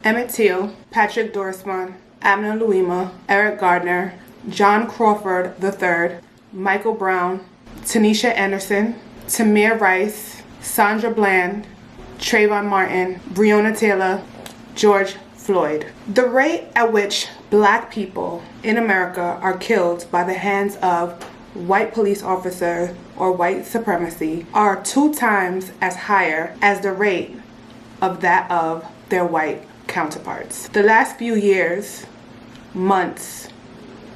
Emmett Till, Patrick Dorismond, Abner Louima, Eric Gardner, John Crawford III, Michael Brown, Tanisha Anderson, Tamir Rice, Sandra Bland, Trayvon Martin, Breonna Taylor, George Floyd. The rate at which black people in America are killed by the hands of white police officers or white supremacy are 2 times as higher as the rate of that of their white counterparts. The last few years, months,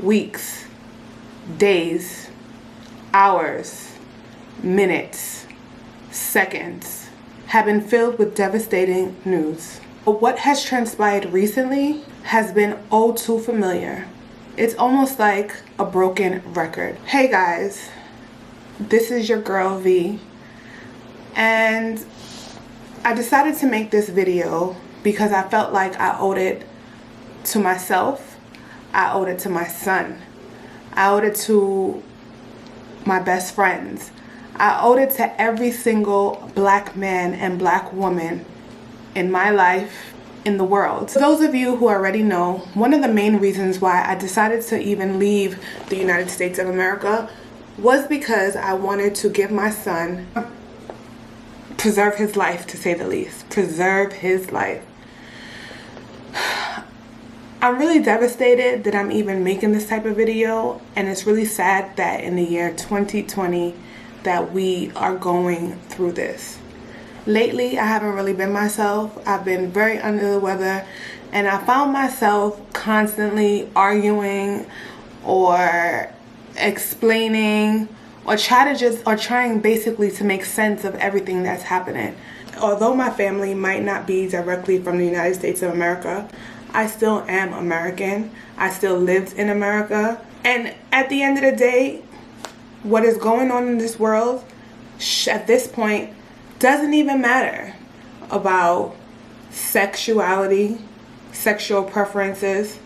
weeks, days, hours, minutes, seconds have been filled with devastating news. But what has transpired recently has been all too familiar. It's almost like a broken record. Hey guys, this is your girl V, and I decided to make this video because I felt like I owed it to myself, I owed it to my son, I owed it to my best friends, I owed it to every single black man and black woman in my life, in the world. For those of you who already know, one of the main reasons why I decided to even leave the United States of America was because I wanted to give my son, preserve his life, to say the least. Preserve his life. I'm really devastated that I'm even making this type of video, and it's really sad that in the year 2020 that we are going through this. Lately, I haven't really been myself. I've been very under the weather, and I found myself constantly arguing or explaining or trying basically to make sense of everything that's happening. Although my family might not be directly from the United States of America, I still am American. I still lived in America. And at the end of the day, what is going on in this world at this point doesn't even matter about sexuality, sexual preferences,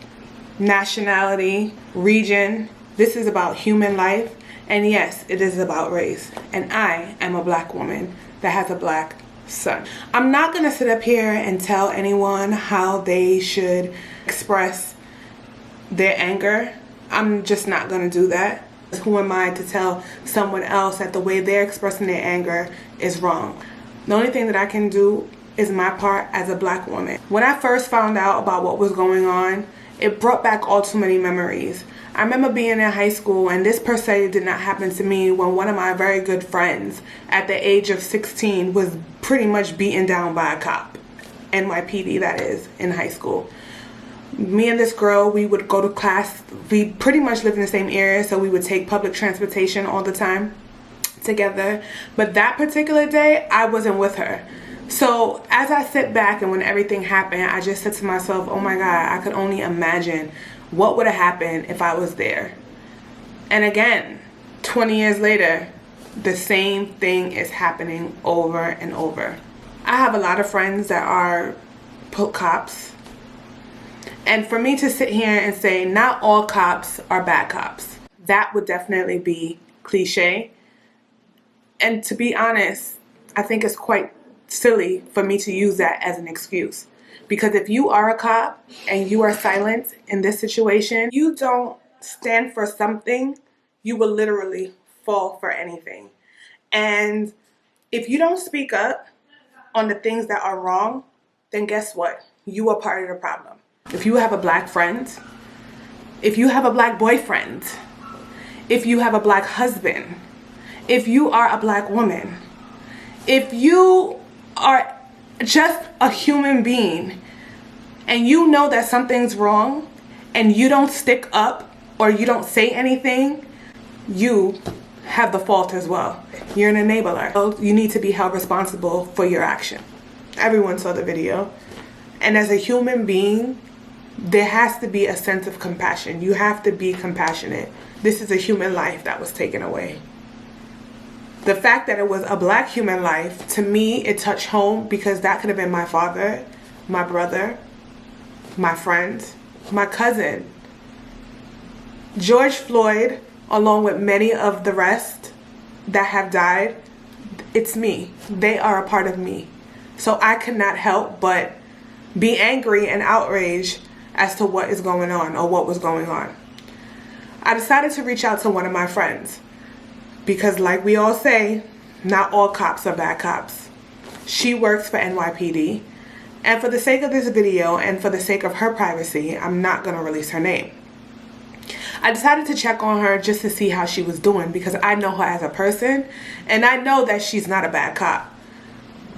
nationality, region. This is about human life. And yes, it is about race. And I am a black woman that has a black son. I'm not gonna sit up here and tell anyone how they should express their anger. I'm just not gonna do that. Who am I to tell someone else that the way they're expressing their anger is wrong? The only thing that I can do is my part as a black woman. When I first found out about what was going on, it brought back all too many memories. I remember being in high school, and this per se did not happen to me, when one of my very good friends at the age of 16 was pretty much beaten down by a cop. NYPD, that is, in high school. Me and this girl, we would go to class. We pretty much lived in the same area, so we would take public transportation all the time together. But that particular day, I wasn't with her. So as I sit back and when everything happened, I just said to myself, oh my God, I could only imagine what would have happened if I was there. And again, 20 years later, the same thing is happening over and over. I have a lot of friends that are cops. And for me to sit here and say not all cops are bad cops, that would definitely be cliche. And to be honest, I think it's quite silly for me to use that as an excuse. Because if you are a cop and you are silent in this situation, you don't stand for something, you will literally fall for anything. And if you don't speak up on the things that are wrong, then guess what? You are part of the problem. If you have a black friend, if you have a black boyfriend, if you have a black husband, if you are a black woman, if you are just a human being and you know that something's wrong and you don't stick up or you don't say anything, you have the fault as well. You're an enabler. You need to be held responsible for your action. Everyone saw the video. And as a human being, there has to be a sense of compassion. You have to be compassionate. This is a human life that was taken away. The fact that it was a black human life, to me, it touched home because that could have been my father, my brother, my friend, my cousin. George Floyd, along with many of the rest that have died, it's me. They are a part of me. So I cannot help but be angry and outraged as to what is going on or what was going on. I decided to reach out to one of my friends because, like we all say, not all cops are bad cops. She works for NYPD, and for the sake of this video and for the sake of her privacy, I'm not going to release her name. I decided to check on her just to see how she was doing because I know her as a person and I know that she's not a bad cop.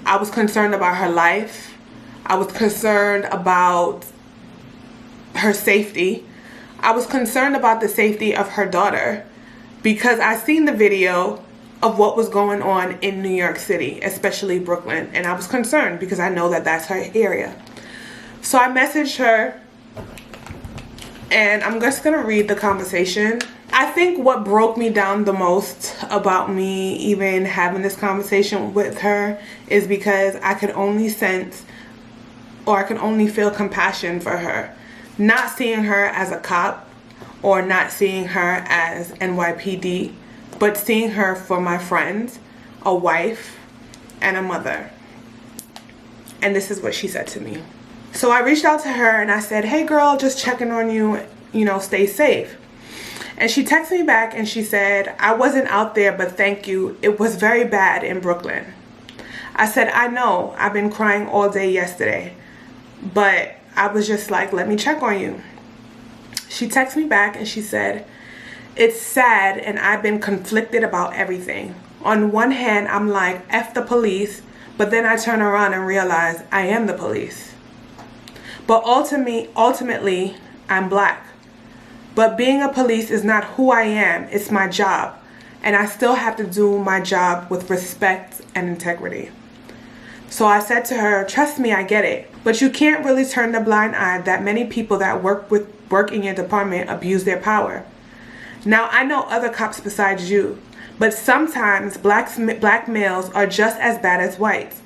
I was concerned about her life. I was concerned about her safety. I was concerned about the safety of her daughter because I seen the video of what was going on in New York City, especially Brooklyn, and I was concerned because I know that that's her area. So I messaged her, and I'm just gonna read the conversation. I think what broke me down the most about me even having this conversation with her is because I could only sense, or I could only feel compassion for her. Not seeing her as a cop or not seeing her as NYPD, but seeing her for my friends, a wife, and a mother. And this is what she said to me. So I reached out to her and I said, hey girl, just checking on you, stay safe. And she texted me back and she said, I wasn't out there, but thank you. It was very bad in Brooklyn. I said, I know, I've been crying all day yesterday, but I was just like, let me check on you. She texted me back and she said, it's sad and I've been conflicted about everything. On one hand, I'm like, F the police, but then I turn around and realize I am the police. But ultimately, I'm black. But being a police is not who I am, it's my job. And I still have to do my job with respect and integrity. So I said to her, trust me, I get it. But you can't really turn the blind eye that many people that work in your department abuse their power. Now, I know other cops besides you, but sometimes black males are just as bad as whites.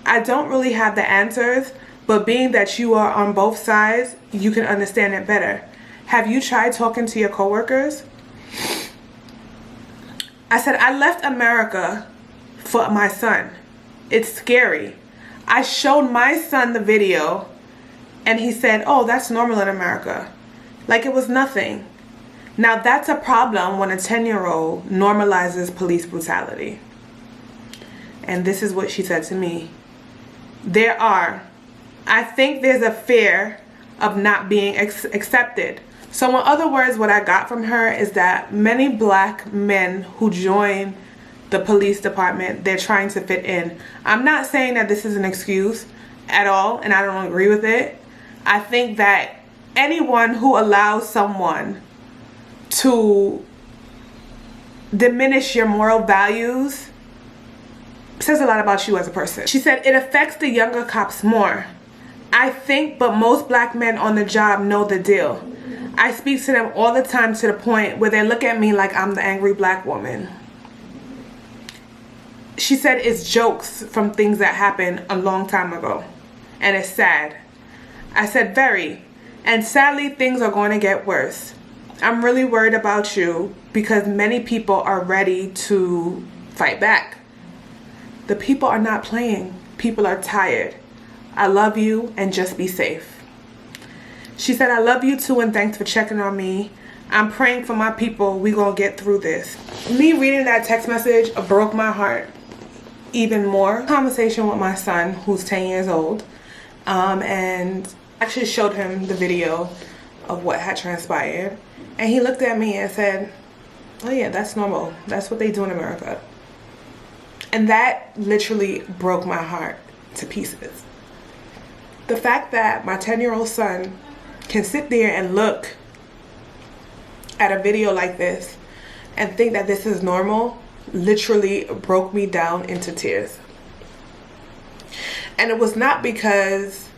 I don't really have the answers, but being that you are on both sides, you can understand it better. Have you tried talking to your coworkers? I said, I left America for my son. It's scary. I showed my son the video and he said, oh, that's normal in America. Like it was nothing. Now that's a problem when a 10-year-old normalizes police brutality. And this is what she said to me. I think there's a fear of not being accepted. So in other words, what I got from her is that many black men who join the police department, they're trying to fit in. I'm not saying that this is an excuse at all, and I don't agree with it. I think that anyone who allows someone to diminish your moral values says a lot about you as a person. She said, it affects the younger cops more. I think, but most black men on the job know the deal. I speak to them all the time to the point where they look at me like I'm the angry black woman. She said it's jokes from things that happened a long time ago. And it's sad. I said, very. And sadly, things are going to get worse. I'm really worried about you because many people are ready to fight back. The people are not playing. People are tired. I love you and just be safe. She said, I love you too and thanks for checking on me. I'm praying for my people. We gonna get through this. Me reading that text message broke my heart even more. Conversation with my son who's 10 years old and actually showed him the video of what had transpired. And he looked at me and said, oh yeah, that's normal. That's what they do in America. And that literally broke my heart to pieces. The fact that my 10-year-old son can sit there and look at a video like this and think that this is normal literally broke me down into tears. And it was not because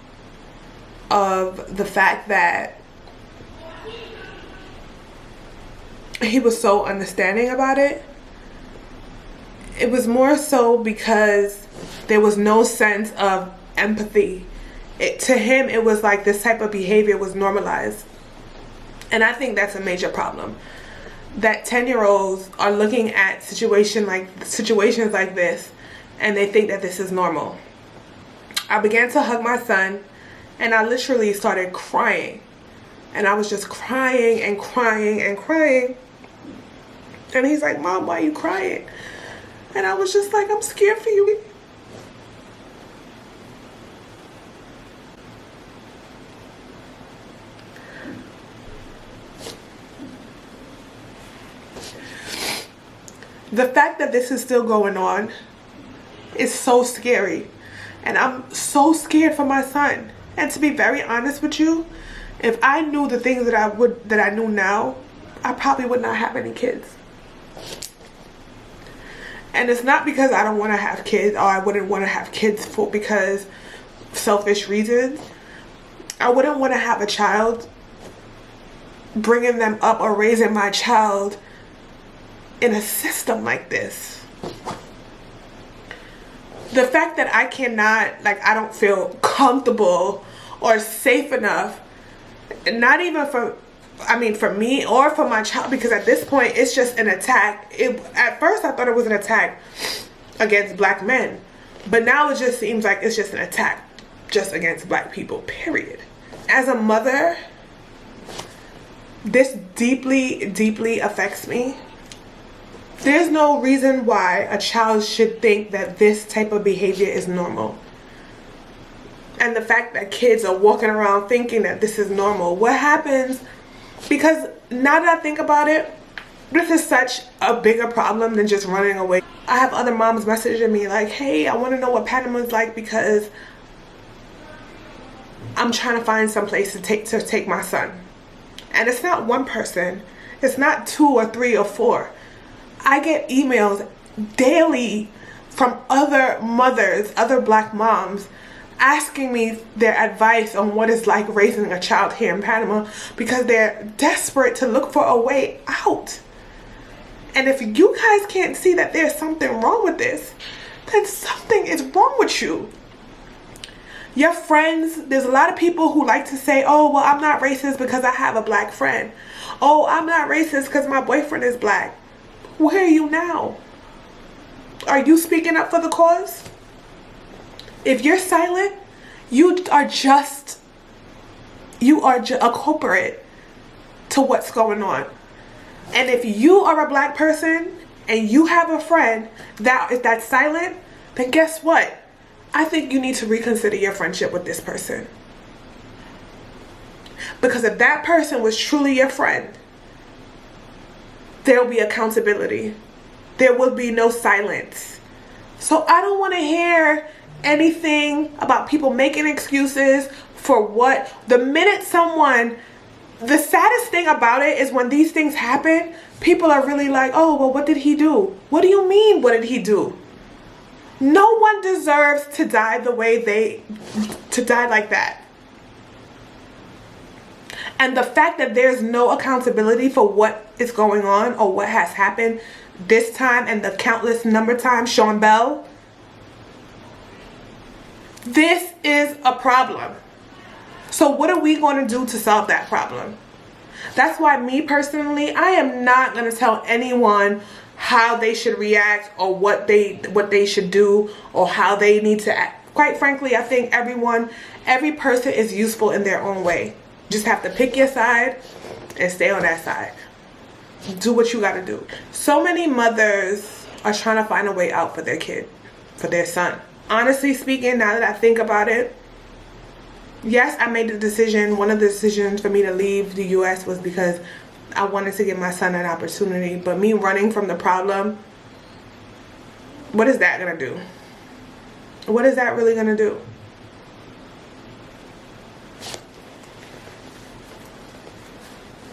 of the fact that he was so understanding about it. It was more so because there was no sense of empathy. To him, it was like this type of behavior was normalized. And I think that's a major problem. That 10-year-olds are looking at situations like this and they think that this is normal. I began to hug my son And I literally started crying. And I was just crying and crying and crying. And he's like, Mom, why are you crying? And I was just like, I'm scared for you. The fact that this is still going on is so scary. And I'm so scared for my son. And to be very honest with you, if I knew the things that I knew now, I probably would not have any kids. And it's not because I don't want to have kids, or I wouldn't want to have kids because selfish reasons. I wouldn't want to have a child, bringing them up or raising my child in a system like this. The fact that I cannot, like, I don't feel comfortable or safe enough, not even for me or for my child, because at this point it's just an attack. At first I thought it was an attack against black men, but now it just seems like it's just an attack just against black people, period. As a mother, this deeply, deeply affects me. There's no reason why a child should think that this type of behavior is normal. And the fact that kids are walking around thinking that this is normal. What happens, because now that I think about it, this is such a bigger problem than just running away. I have other moms messaging me like, hey, I want to know what Panama's like because I'm trying to find some place to take my son. And it's not one person. It's not 2 or 3 or 4. I get emails daily from other mothers, other black moms, asking me their advice on what it's like raising a child here in Panama because they're desperate to look for a way out. And if you guys can't see that there's something wrong with this, then something is wrong with you. Your friends, there's a lot of people who like to say, oh, well, I'm not racist because I have a black friend. Oh, I'm not racist because my boyfriend is black. Where are you now? Are you speaking up for the cause? If you're silent, you are just a culprit to what's going on. And if you are a black person and you have a friend that's silent, then guess what? I think you need to reconsider your friendship with this person. Because if that person was truly your friend, there will be accountability. There will be no silence. So I don't want to hear anything about people making excuses for what. The saddest thing about it is when these things happen, people are really like, oh, well, what did he do? What do you mean, what did he do? No one deserves to die to die like that. And the fact that there's no accountability for what is going on or what has happened this time and the countless number of times, Sean Bell, this is a problem. So what are we going to do to solve that problem? That's why me personally, I am not going to tell anyone how they should react or what they should do or how they need to act. Quite frankly, I think every person is useful in their own way. You just have to pick your side and stay on that side. Do what you got to do. So many mothers are trying to find a way out for their kid, for their son. Honestly speaking, now that I think about it, yes, I made the decision. One of the decisions for me to leave the U.S. was because I wanted to give my son an opportunity. But me running from the problem, what is that going to do? What is that really going to do?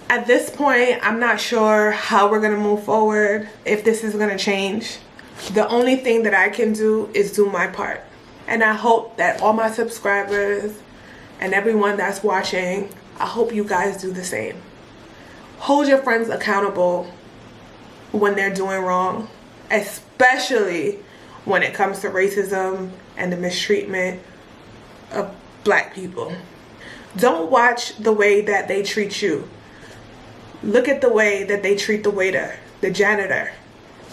At this point, I'm not sure how we're going to move forward, if this is going to change. The only thing that I can do is do my part. And I hope that all my subscribers and everyone that's watching, I hope you guys do the same. Hold your friends accountable when they're doing wrong, especially when it comes to racism and the mistreatment of black people. Don't watch the way that they treat you. Look at the way that they treat the waiter, the janitor.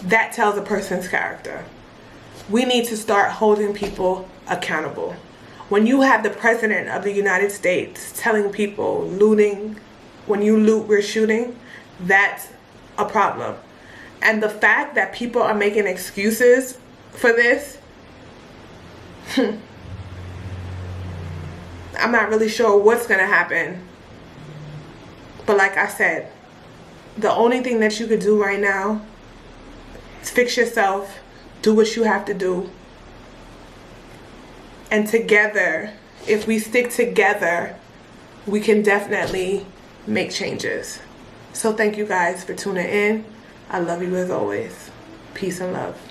That tells a person's character. We need to start holding people accountable. When you have the President of the United States telling people looting, when you loot, we're shooting, that's a problem. And the fact that people are making excuses for this, I'm not really sure what's going to happen. But like I said, the only thing that you could do right now is fix yourself, do what you have to do. And together, if we stick together, we can definitely make changes. So thank you guys for tuning in. I love you as always. Peace and love.